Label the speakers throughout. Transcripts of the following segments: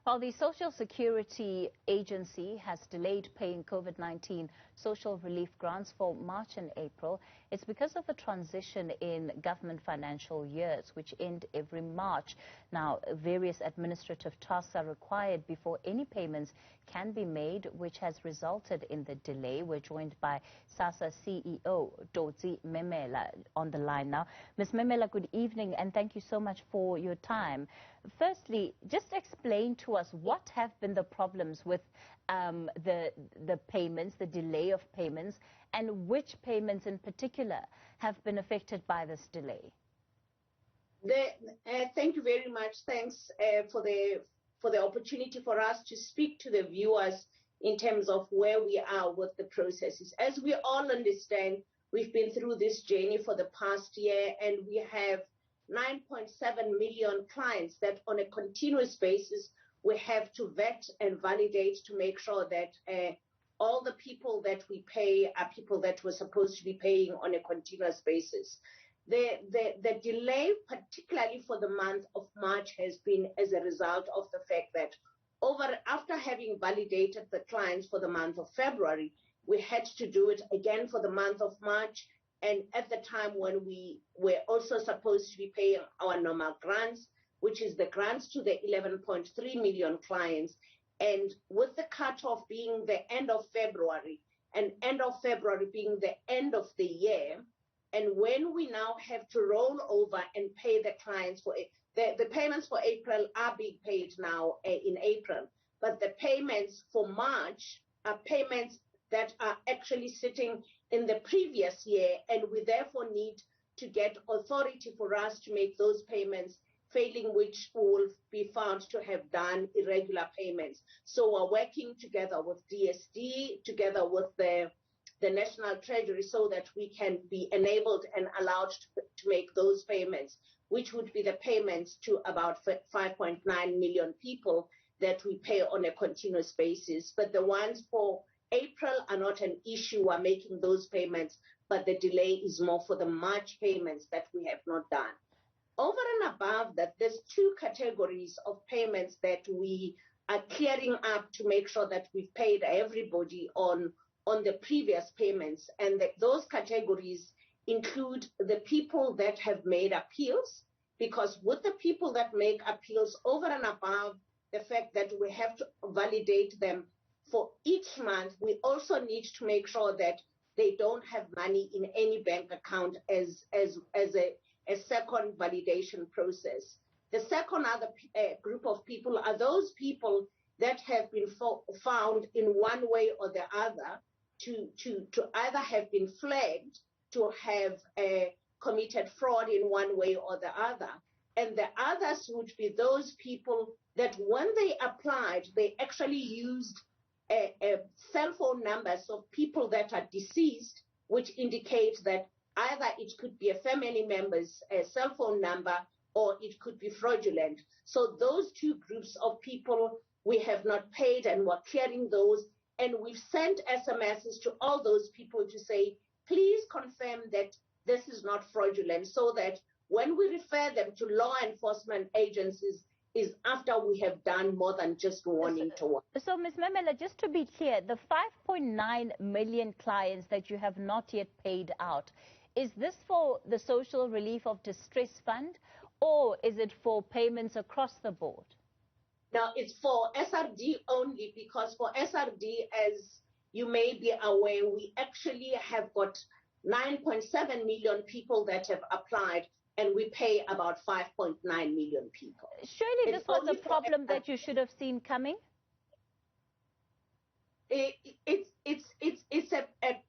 Speaker 1: While the Social Security Agency has delayed paying COVID-19 social relief grants for March and April, it's because of a transition in government financial years, which end every March. Now, various administrative tasks are required before any payments can be made, which has resulted in the delay. We're joined by SASSA CEO, Dotsi Memela, on the line now. Ms. Memela, good evening, and thank you so much for your time. Firstly, just explain to us what have been the problems with the payments, the delay of payments, and which payments in particular have been affected by this delay.
Speaker 2: Thank you very much. Thanks for the opportunity for us to speak to the viewers in terms of where we are with the processes. As we all understand, we've been through this journey for the past year, and we have 9.7 million clients that on a continuous basis we have to vet and validate to make sure that all the people that we pay are people that we're supposed to be paying on a continuous basis. The delay, particularly for the month of March, has been as a result of the fact that after having validated the clients for the month of February, we had to do it again for the month of March. And at the time when we were also supposed to be paying our normal grants, which is the grants to the 11.3 million clients, and with the cutoff being the end of February, and end of February being the end of the year, and when we now have to roll over and pay the clients for it, the payments for April are being paid now in April, but the payments for March are payments that are actually sitting in the previous year, and we therefore need to get authority for us to make those payments, failing which we will be found to have done irregular payments. So we're working together with DSD, together with the National Treasury, so that we can be enabled and allowed to make those payments, which would be the payments to about 5.9 million people that we pay on a continuous basis. But the ones for April are not an issue. We're making those payments, but the delay is more for the March payments that we have not done. Over and above that, there's two categories of payments that we are clearing up to make sure that we've paid everybody on the previous payments. And those categories include the people that have made appeals, because with the people that make appeals, over and above the fact that we have to validate them for each month, we also need to make sure that they don't have money in any bank account as a second validation process. The second other group of people are those people that have been found in one way or the other to either have been flagged to have committed fraud in one way or the other. And the others would be those people that when they applied, they actually used cell phone numbers of people that are deceased, which indicates that either it could be a family member's cell phone number or it could be fraudulent. So those two groups of people we have not paid, and we're clearing those. And we've sent SMSs to all those people to say, please confirm that this is not fraudulent, so that when we refer them to law enforcement agencies, is after we have done more than just warning to one.
Speaker 1: So, Ms. Memela, just to be clear, the 5.9 million clients that you have not yet paid out, is this for the Social Relief of Distress Fund, or is it for payments across the board?
Speaker 2: Now, it's for SRD only, because for SRD, as you may be aware, we actually have got 9.7 million people that have applied, and we pay about 5.9 million people.
Speaker 1: Surely this was a problem that you should have seen coming?
Speaker 2: It's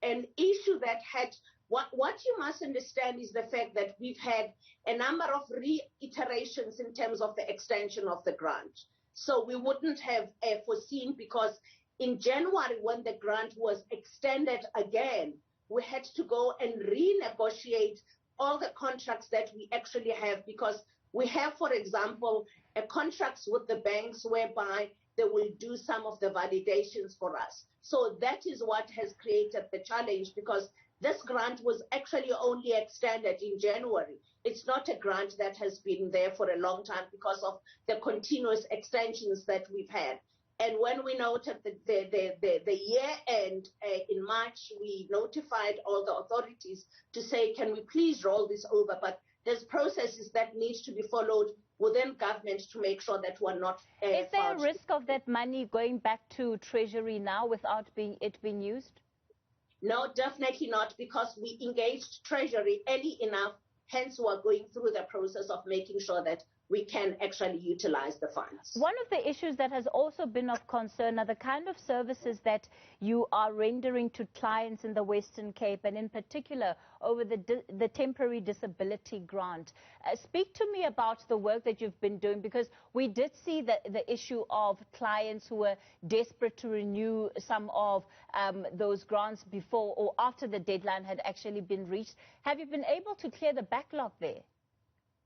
Speaker 2: an issue that had, what you must understand is the fact that we've had a number of reiterations in terms of the extension of the grant. So we wouldn't have foreseen, because in January, when the grant was extended again, we had to go and renegotiate all the contracts that we actually have, because we have, for example, contracts with the banks whereby they will do some of the validations for us. So that is what has created the challenge, because This grant was actually only extended in January. It's not a grant that has been there for a long time because of the continuous extensions that we've had. And when we noted the year end in March, we notified all the authorities to say, can we please roll this over? But there's processes that need to be followed within government to make sure that we're not...
Speaker 1: Is there a risk of that money going back to Treasury now without it being used?
Speaker 2: No, definitely not, because we engaged Treasury early enough. Hence, we're going through the process of making sure that we can actually utilize the funds.
Speaker 1: One of the issues that has also been of concern are the kind of services that you are rendering to clients in the Western Cape, and in particular over the temporary disability grant. Speak to me about the work that you've been doing, because we did see the issue of clients who were desperate to renew some of those grants before or after the deadline had actually been reached. Have you been able to clear the backlog there?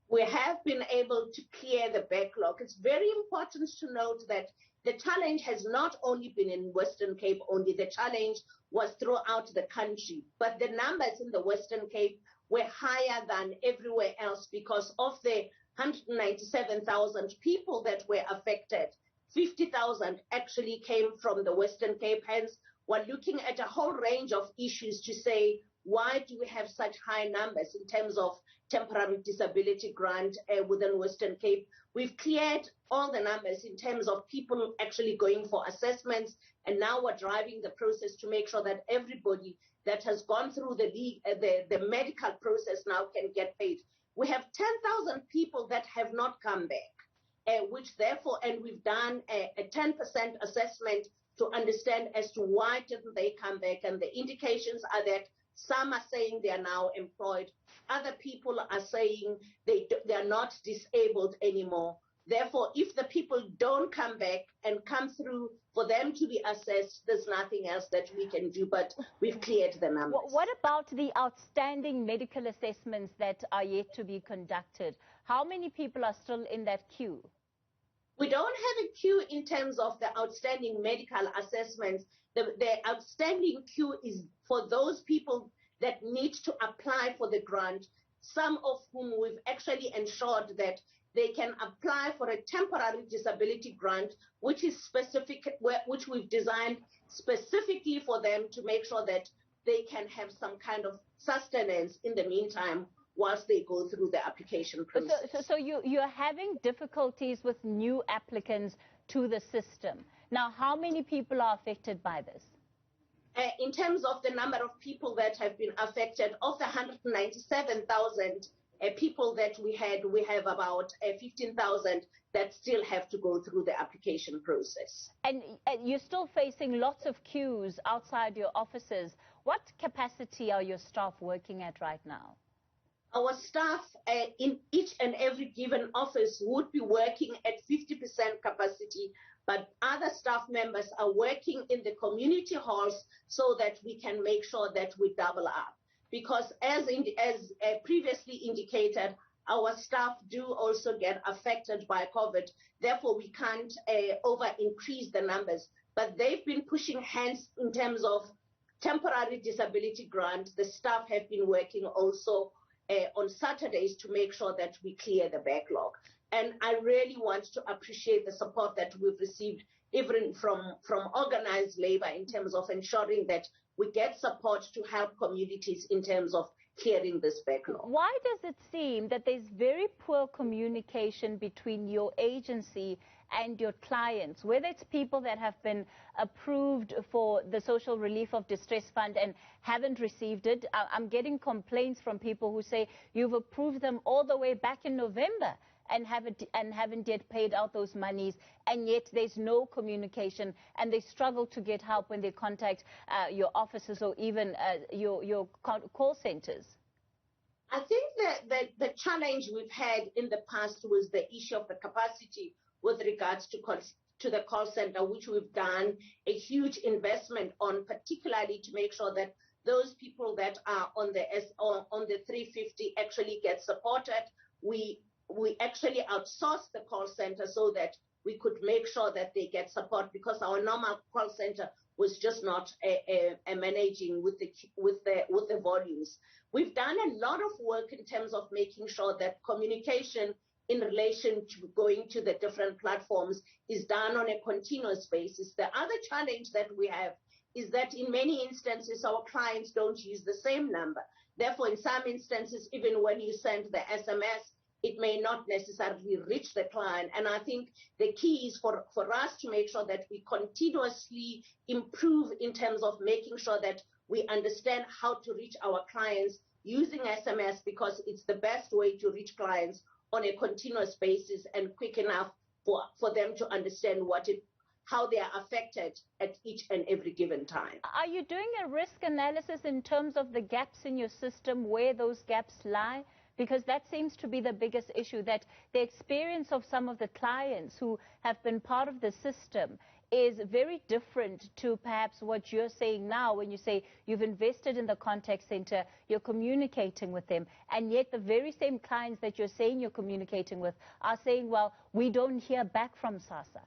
Speaker 2: We have been able to clear the backlog. It's very important to note that the challenge has not only been in Western Cape only, the challenge was throughout the country. But the numbers in the Western Cape were higher than everywhere else because of the 197,000 people that were affected. 50,000 actually came from the Western Cape. Hence, we're looking at a whole range of issues to say, why do we have such high numbers in terms of temporary disability grant within Western Cape? We've cleared all the numbers in terms of people actually going for assessments, and now we're driving the process to make sure that everybody that has gone through the medical process now can get paid. We have 10,000 people that have not come back, which therefore, and we've done a 10% assessment to understand as to why didn't they come back, and the indications are that some are saying they are now employed. Other people are saying they are not disabled anymore. Therefore, if the people don't come back and come through for them to be assessed, there's nothing else that we can do, but we've cleared the numbers.
Speaker 1: What about the outstanding medical assessments that are yet to be conducted? How many people are still in that queue?
Speaker 2: We don't have a queue in terms of the outstanding medical assessments. The outstanding queue is for those people that need to apply for the grant, some of whom we've actually ensured that they can apply for a temporary disability grant, which is specific, which we've designed specifically for them to make sure that they can have some kind of sustenance in the meantime whilst they go through the application process.
Speaker 1: So you're having difficulties with new applicants to the system. Now, how many people are affected by this?
Speaker 2: In terms of the number of people that have been affected, of the 197,000 people that we have about 15,000 that still have to go through the application process.
Speaker 1: And you're still facing lots of queues outside your offices. What capacity are your staff working at right now?
Speaker 2: Our staff in each and every given office would be working at 50% capacity, but other staff members are working in the community halls so that we can make sure that we double up. Because as previously indicated, our staff do also get affected by COVID. Therefore, we can't over-increase the numbers. But they've been pushing hands in terms of temporary disability grant. The staff have been working also on Saturdays to make sure that we clear the backlog. And I really want to appreciate the support that we've received even from organized labor in terms of ensuring that we get support to help communities in terms of clearing this backlog.
Speaker 1: Why does it seem that there's very poor communication between your agency and your clients, whether it's people that have been approved for the Social Relief of Distress Fund and haven't received it? I'm getting complaints from people who say you've approved them all the way back in November and haven't yet paid out those monies, and yet there's no communication, and they struggle to get help when they contact your offices or even your call centers.
Speaker 2: I think that the challenge we've had in the past was the issue of the capacity with regards to the call center, which we've done a huge investment on, particularly to make sure that those people that are on the 350 actually get supported. We actually outsourced the call center so that we could make sure that they get support, because our normal call center was just not managing with the volumes. We've done a lot of work in terms of making sure that communication in relation to going to the different platforms is done on a continuous basis. The other challenge that we have is that in many instances, our clients don't use the same number. Therefore, in some instances, even when you send the SMS, it may not necessarily reach the client. And I think the key is for us to make sure that we continuously improve in terms of making sure that we understand how to reach our clients using SMS, because it's the best way to reach clients on a continuous basis and quick enough for them to understand how they are affected at each and every given time.
Speaker 1: Are you doing a risk analysis in terms of the gaps in your system, where those gaps lie? Because that seems to be the biggest issue, that the experience of some of the clients who have been part of the system is very different to perhaps what you're saying now when you say you've invested in the contact center, you're communicating with them, and yet the very same clients that you're saying you're communicating with are saying, well, we don't hear back from SASSA.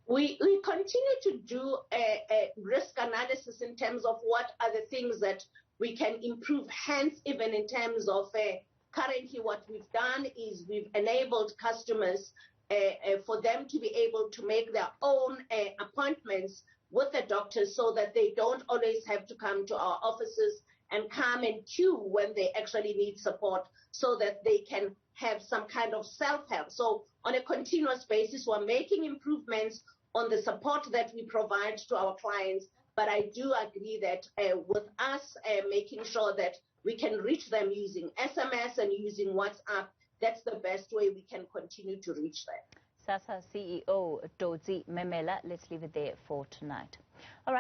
Speaker 2: We continue to do a risk analysis in terms of what are the things that we can improve. Hence, even in terms of currently what we've done is we've enabled customers for them to be able to make their own appointments with the doctors, so that they don't always have to come to our offices and come and queue when they actually need support, so that they can have some kind of self-help. So on a continuous basis, we're making improvements on the support that we provide to our clients. But I do agree that with us making sure that we can reach them using SMS and using WhatsApp, that's the best way we can continue to reach them.
Speaker 1: SASSA CEO Dodzi Memela, let's leave it there for tonight. All right.